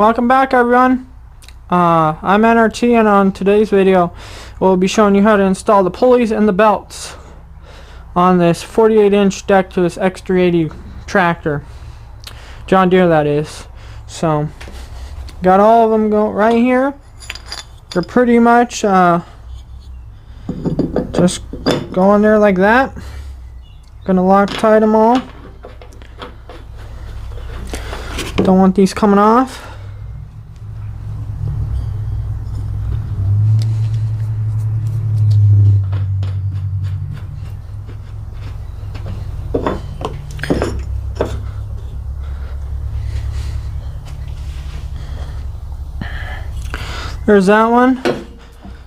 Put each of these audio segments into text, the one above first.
Welcome back, everyone. I'm N.R.T, and on today's video we'll be showing you how to install the pulleys and the belts on this 48-inch deck to this X380 tractor, John Deere that is. So got all of them go right here. They're pretty much just go on there like that. Gonna Loctite them all. Don't want these coming off. There's that one.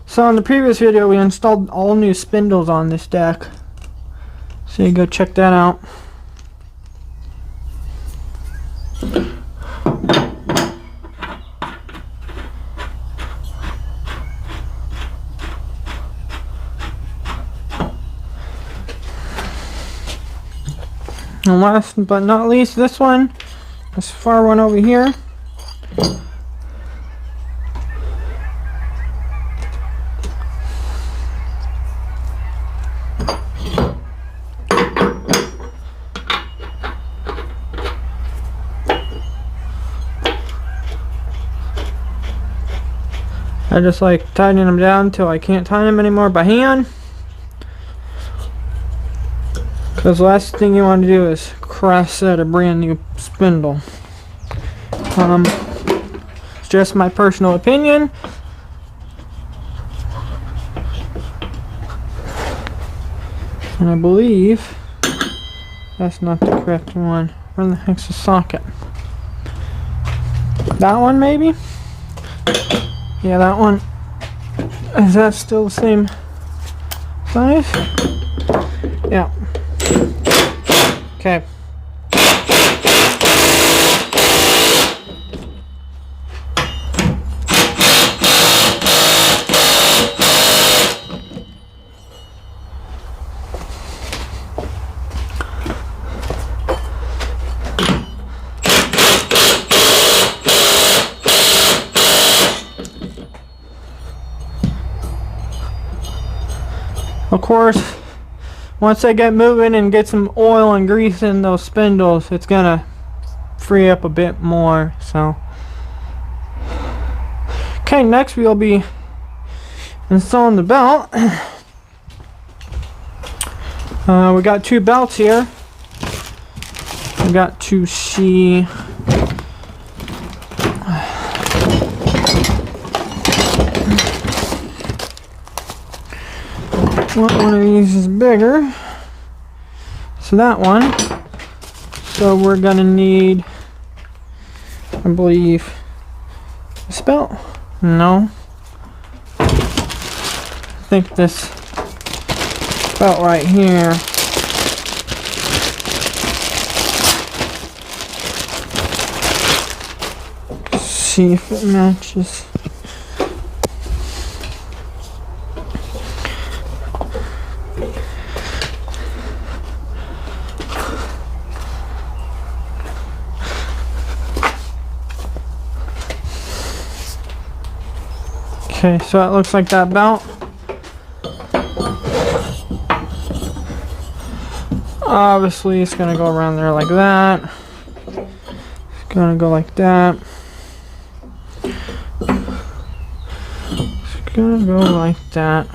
So in the previous video we installed all new spindles on this deck, so you go check that out. And last but not least, this one, this far one over here. I just like tightening them down until I can't tighten them anymore by hand. Because the last thing you want to do is crash set a brand new spindle. It's just my personal opinion. And I believe that's not the correct one. Where the heck's the socket? That one maybe? Yeah, that one. Is that still the same size? Yeah. Okay. Of course, once they get moving and get some oil and grease in those spindles, it's gonna free up a bit more. So, okay, next we'll be installing the belt. We got two belts here. We got to see what one of these is bigger. So that one. So we're gonna need, I believe, this belt. No. I think this belt right here. Let's see if it matches. Okay, so it looks like that belt. Obviously, it's gonna go around there like that. It's gonna go like that. It's gonna go like that.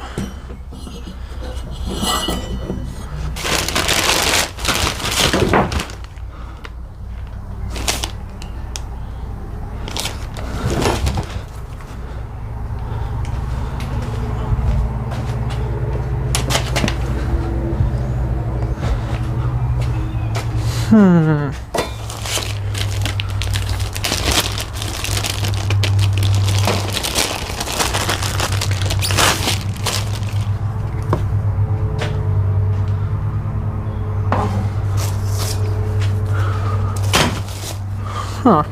Huh.